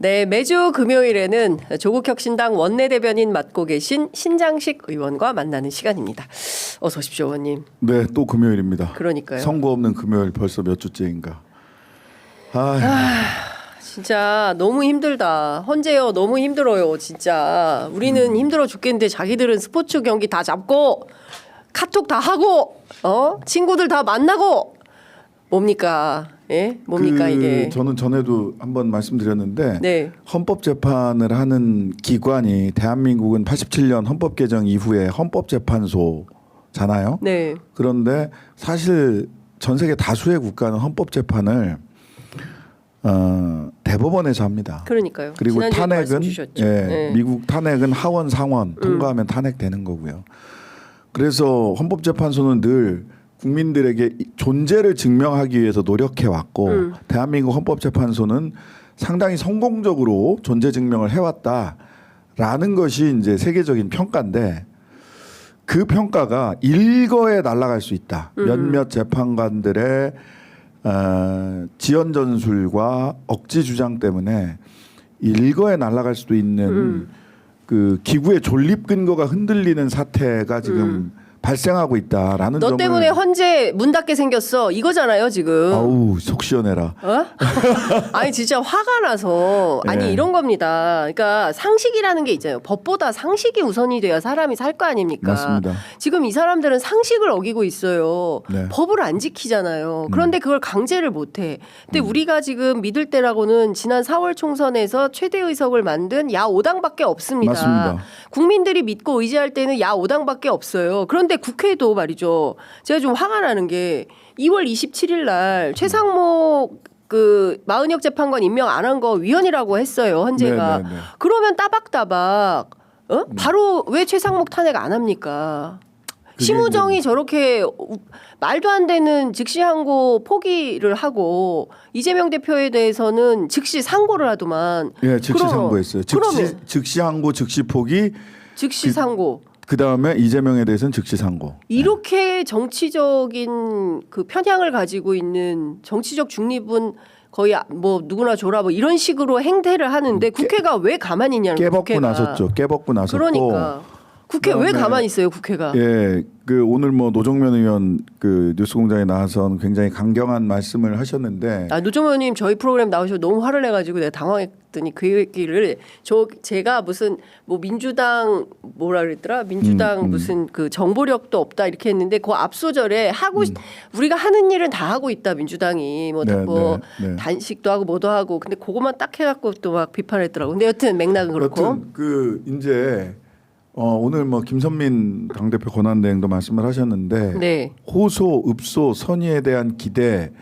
네, 매주 금요일에는 조국혁신당 원내대변인 맡고 계신 신장식 의원과 만나는 시간입니다. 어서 오십시오, 의원님. 네, 또 금요일입니다. 그러니까요. 선거 없는 금요일 벌써 몇 주째인가. 진짜 너무 힘들다. 헌재요, 너무 힘들어요, 진짜. 우리는 힘들어 죽겠는데 자기들은 스포츠 경기 다 잡고 카톡 다 하고 친구들 다 만나고 뭡니까? 예? 뭡니까 이게? 저는 전에도 한번 말씀드렸는데 네. 헌법재판을 하는 기관이 대한민국은 87년 헌법 개정 이후에 헌법재판소잖아요. 네. 그런데 사실 전 세계 다수의 국가는 헌법재판을 대법원에서 합니다. 그러니까요. 그리고 탄핵은 네. 미국 탄핵은 하원 상원 통과하면 탄핵되는 거고요. 그래서 헌법재판소는 늘 국민들에게 존재를 증명하기 위해서 노력해 왔고 대한민국 헌법재판소는 상당히 성공적으로 존재 증명을 해왔다라는 것이 이제 세계적인 평가인데 그 평가가 일거에 날아갈 수 있다. 몇몇 재판관들의 지연 전술과 억지 주장 때문에 일거에 날아갈 수도 있는 그 기구의 존립 근거가 흔들리는 사태가 지금 발생하고 있다라는 너 점을. 때문에 헌재 문 닫게 생겼어 이거잖아요 지금. 아우 속 시원해라. 아니 진짜 화가 나서 아니 네. 이런 겁니다. 그러니까 상식이라는 게 있잖아요. 법보다 상식이 우선이 돼야 사람이 살 거 아닙니까? 맞습니다. 지금 이 사람들은 상식을 어기고 있어요. 네. 법을 안 지키잖아요. 그런데 그걸 강제를 못해. 근데 우리가 지금 믿을 때라고는 지난 4월 총선에서 최대 의석을 만든 야 5당밖에 없습니다. 맞습니다. 국민들이 믿고 의지할 때는 야 5당밖에 없어요. 그런데 국회도 말이죠. 제가 좀 화가 나는 게 2월 27일 날 최상목 그 마은혁 재판관 임명 안 한 거 위헌이라고 했어요. 헌재가. 네. 그러면 따박따박 바로 왜 최상목 탄핵 안 합니까? 심우정이 저렇게 말도 안 되는 즉시 항고 포기를 하고 이재명 대표에 대해서는 즉시 상고를 하더만. 예, 즉시 상고했어요. 즉시 항고, 즉시 포기, 즉시 상고. 그 다음에 이재명에 대해서는 즉시 상고. 이렇게 정치적인 그 편향을 가지고 있는 정치적 중립은 거의 뭐 누구나 줘라 뭐 이런 식으로 행태를 하는데 국회가 왜 가만히 있냐는 거예요. 깨벗고 나섰죠. 깨벗고 나섰고. 그러니까 국회 왜 가만히 있어요, 국회가? 예, 그 오늘 뭐 노정면 의원 그 뉴스공장에 나와서 굉장히 강경한 말씀을 하셨는데. 노정면 의원님 저희 프로그램 나오셔서 너무 화를 내가지고 내가 당황했더니 그 얘기를 제가 무슨 뭐 민주당 뭐라 그랬더라? 민주당 무슨 그 정보력도 없다 이렇게 했는데 그 앞소절에 하고 우리가 하는 일은 다 하고 있다 민주당이 뭐 단식도 하고 뭐도 하고 근데 그것만 딱 해갖고 또 막 비판했더라고. 근데 여튼 맥락은 그렇고. 여튼 그 이제. 오늘 뭐 김선민 당대표 권한대행도 말씀을 하셨는데 네. 호소, 읍소, 선의에 대한 기대,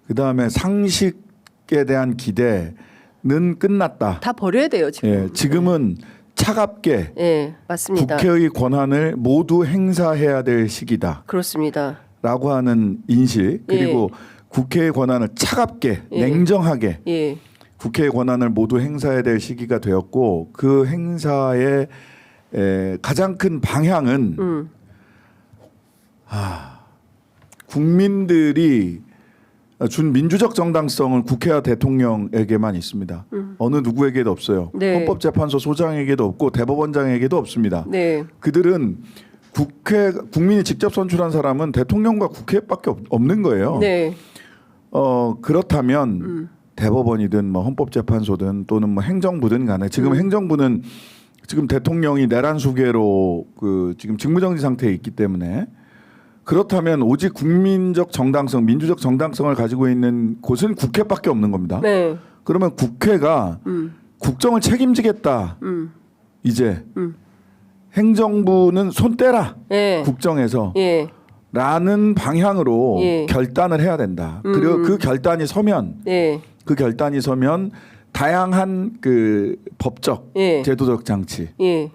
그 다음에 상식에 대한 기대는 끝났다. 다 버려야 돼요 지금. 예, 지금은 차갑게 네, 맞습니다. 국회의 권한을 모두 행사해야 될 시기다. 그렇습니다. 라고 하는 인식 그리고 국회의 권한을 차갑게 냉정하게 국회의 권한을 모두 행사해야 될 시기가 되었고 그 행사의 가장 큰 방향은 국민들이 준 민주적 정당성을 국회와 대통령에게만 있습니다. 어느 누구에게도 없어요. 네. 헌법재판소 소장에게도 없고 대법원장에게도 없습니다. 네. 그들은 국민이 직접 선출한 사람은 대통령과 국회밖에 없는 거예요. 네. 그렇다면 대법원이든 뭐 헌법재판소든 또는 뭐 행정부든 간에 지금 행정부는 지금 대통령이 내란 수계로 그 지금 직무정지 상태에 있기 때문에 그렇다면 오직 국민적 정당성, 민주적 정당성을 가지고 있는 곳은 국회밖에 없는 겁니다. 네. 그러면 국회가 국정을 책임지겠다. 이제 행정부는 손 떼라. 국정에서. 라는 방향으로 결단을 해야 된다. 그리고 그 결단이 서면 다양한 그 법적, 제도적 장치를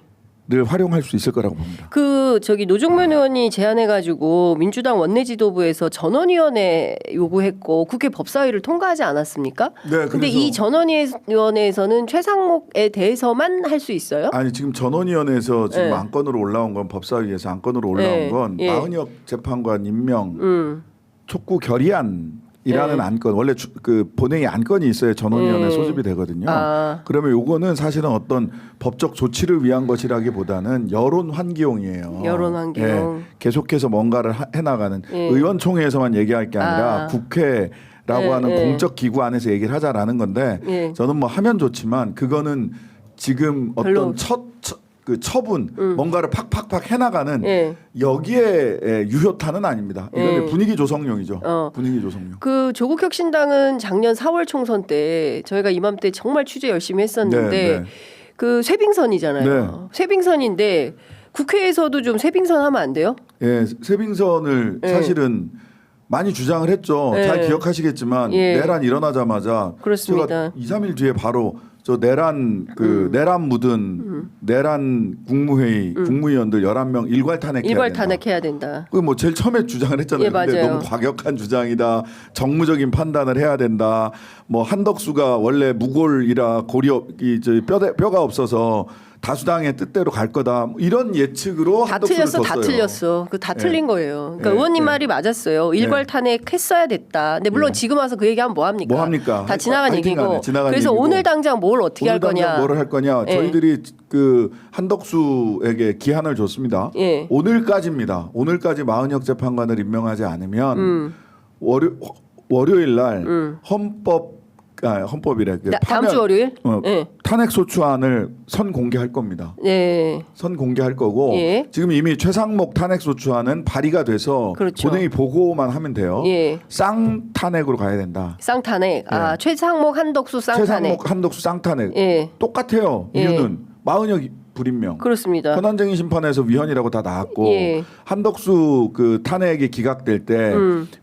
활용할 수 있을 거라고 봅니다. 그 저기 노정면 의원이 제안해가지고 민주당 원내지도부에서 전원위원회 요구했고 국회 법사위를 통과하지 않았습니까? 네. 근데 이 전원위원회에서는 최상목에 대해서만 할 수 있어요? 아니 지금 전원위원회에서 지금 안건으로 올라온 건 법사위에서 안건으로 올라온 건 마은혁 재판관 임명 촉구 결의안이 이라는 네. 안건 원래 그 본회의 안건이 있어야 전원위원회 네. 소집이 되거든요. 아. 그러면 요거는 사실은 어떤 법적 조치를 위한 것이라기보다는 여론 환기용이에요. 여론 환기용. 계속해서 뭔가를 해나가는 예. 의원총회에서만 얘기할 게 아니라 국회라고 하는 공적 기구 안에서 얘기를 하자라는 건데 예. 저는 뭐 하면 좋지만 그거는 지금 별로. 어떤 그 처분 뭔가를 팍팍팍 해나가는 예. 여기에 유효타는 아닙니다. 이거는 예. 분위기 조성용이죠. 어. 분위기 조성용. 그 조국혁신당은 작년 4월 총선 때 저희가 이맘때 정말 취재 열심히 했었는데 네, 네. 그 쇄빙선이잖아요. 네. 쇄빙선인데 국회에서도 좀 쇄빙선 하면 안 돼요? 예, 쇄빙선을 예. 사실은 많이 주장을 했죠. 예. 잘 기억하시겠지만 예. 내란 일어나자마자 그렇습니다. 제가 2, 3일 뒤에 바로 저 내란 내란 묻은 내란 국무회의 국무위원들 11명 일괄 탄핵해야 일괄 된다. 탄핵해야 된다. 그 뭐 제일 처음에 주장을 했잖아요. 예, 근데 맞아요. 너무 과격한 주장이다. 정무적인 판단을 해야 된다. 뭐 한덕수가 원래 무골이라 뼈가 없어서 다수당의 뜻대로 갈 거다. 뭐 이런 예측으로 다 한덕수를 틀렸어, 다 뒀어요. 틀렸어. 그 다 틀린 거예요. 그러니까 예, 의원님 예. 말이 맞았어요. 일괄 예. 탄핵했어야 됐다. 근데 물론 예. 지금 와서 그 얘기하면 뭐 합니까? 뭐 합니까? 다 지나간 하여튼 간에 얘기고. 지나간 그래서 얘기고. 오늘 당장 뭘 어떻게 할 오늘 당장 거냐? 뭐를 할 거냐? 예. 저희들이 그 한덕수에게 기한을 줬습니다. 예. 오늘까지입니다. 오늘까지 마은혁 재판관을 임명하지 않으면 월요일 날 헌법이래. 그 다음 주 월요일? 예. 탄핵 소추안을 선 공개할 겁니다. 네. 선 공개할 거고 예. 지금 이미 최상목 탄핵 소추안은 발의가 돼서 그렇죠. 본회의 보고만 하면 돼요. 예. 쌍 탄핵으로 가야 된다. 쌍탄핵. 아, 예. 최상목 한덕수 쌍탄핵. 최상목 한덕수 쌍탄핵 예. 똑같아요. 예. 이유는 마은혁 불임명. 그렇습니다. 권한쟁의 심판에서 위헌이라고 다 나왔고 예. 한덕수 그 탄핵이 기각될 때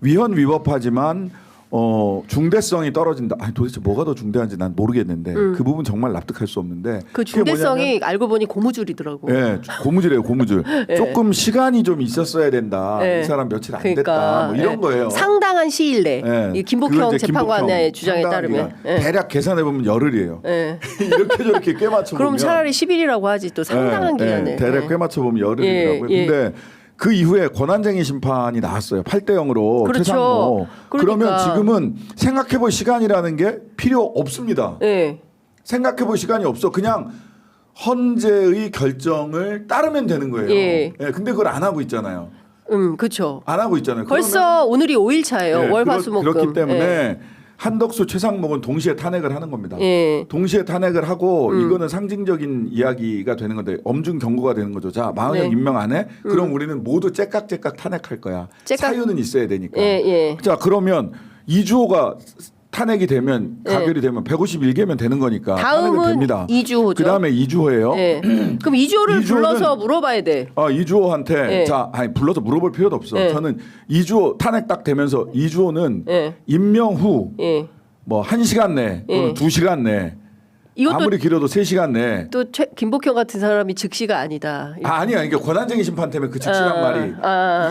위헌 위법하지만 중대성이 떨어진다. 아니 도대체 뭐가 더 중대한지 난 모르겠는데 그 부분 정말 납득할 수 없는데 그 그게 뭐냐면 중대성이 알고 보니 고무줄이더라고. 예, 고무줄이에요, 고무줄. 조금 시간이 좀 있었어야 된다. 예. 이 사람 며칠 안 그러니까, 됐다. 뭐 이런 예. 거예요. 상당한 시일 내. 예. 이 그건 김복형 이제 재판관의 김복형 주장에 상당한 따르면. 기간. 예. 대략 계산해 보면 열흘이에요. 예. 이렇게 저렇게 꽤 맞춰 보면 그럼 차라리 10일이라고 하지 또 상당한 기간에. 대략 예. 꽤 맞춰 보면 열흘이더라고요. 예, 예. 근데 그 이후에 권한쟁의 심판이 나왔어요. 8대 0으로 그렇죠. 최상목. 그러니까. 그러면 지금은 생각해 볼 시간이라는 게 필요 없습니다. 예. 생각해 볼 시간이 없어. 그냥 헌재의 결정을 따르면 되는 거예요. 예. 근데 그걸 안 하고 있잖아요. 그렇죠. 안 하고 있잖아요. 벌써 오늘이 5일 차예요. 예, 월화수목금. 그렇기 때문에 예. 한덕수 최상목은 동시에 탄핵을 하는 겁니다. 예. 동시에 탄핵을 하고 이거는 상징적인 이야기가 되는 건데 엄중 경고가 되는 거죠. 자, 마은혁 네. 임명 안 해? 그럼 우리는 모두 째깍째깍 탄핵할 거야. 째깍. 사유는 있어야 되니까. 예, 예. 자, 그러면 이주호가 탄핵이 되면 예. 가결이 되면 151개면 되는 거니까 탄핵은 다음은 됩니다. 이주호죠. 그다음에 이주호예요. 예. 그럼 이주호를 이주호는- 불러서 물어봐야 돼. 이주호한테 예. 자, 아니 불러서 물어볼 필요도 없어. 예. 저는 이주호 탄핵 딱 되면서 이주호는 예. 임명 후 예. 뭐 1시간 내 또는 예. 2시간 내 이것도 아무리 길어도 3시간 내 또 김복형 같은 사람이 즉시가 아니다. 아니야. 그러니까 권한쟁의 심판 때문에 그 즉시란 말이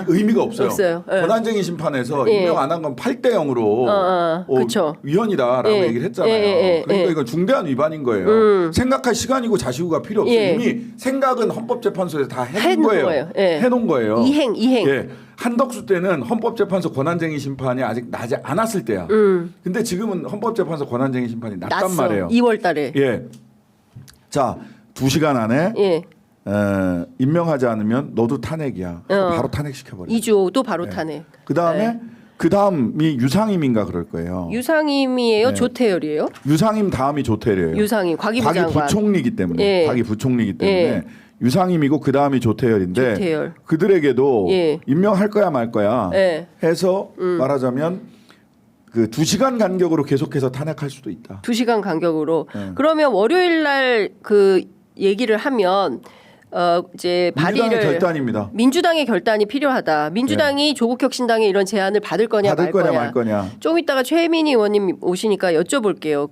의미가 없어요. 없어요. 예. 권한쟁의 심판에서 예. 임명 안 한 건 8대 0으로 그쵸. 위헌이다라고 예. 얘기를 했잖아요. 예. 그러니까 이건 중대한 위반인 거예요. 생각할 시간이고 자시고가 필요 없어요. 예. 이미 생각은 헌법재판소에서 다 해놓은 해놓은 거예요. 거예요. 예. 해놓은 거예요. 이행. 예. 한덕수 때는 헌법재판소 권한쟁의 심판이 아직 나지 않았을 때야. 근데 지금은 헌법재판소 권한쟁의 심판이 났단 났어. 말이에요. 2월 달에. 예. 자, 2시간 안에 예. 임명하지 않으면 너도 탄핵이야. 바로 탄핵시켜버려. 이주호도 바로 탄핵. 그다음에 그다음이 유상임인가 그럴 거예요. 유상임이에요? 조태열이에요? 유상임 다음이 조태열이에요. 유상임 과기부 과기 장관. 부총리이기 때문에 예. 과기 부총리이기 때문에 예. 유상임이고 그다음이 조태열인데 조태열. 그들에게도 예. 임명할 거야 말 거야 예. 해서 말하자면 그 2시간 간격으로 계속해서 탄핵할 수도 있다. 2시간 간격으로. 네. 그러면 월요일 날 그 얘기를 하면 이제 민주당의 발의를 결단입니다. 민주당의 결단이 필요하다. 민주당이 조국혁신당의 이런 제안을 받을 거냐 받을 말 거냐 말 거냐. 좀 이따가 최혜민이 의원님 오시니까 여쭤볼게요.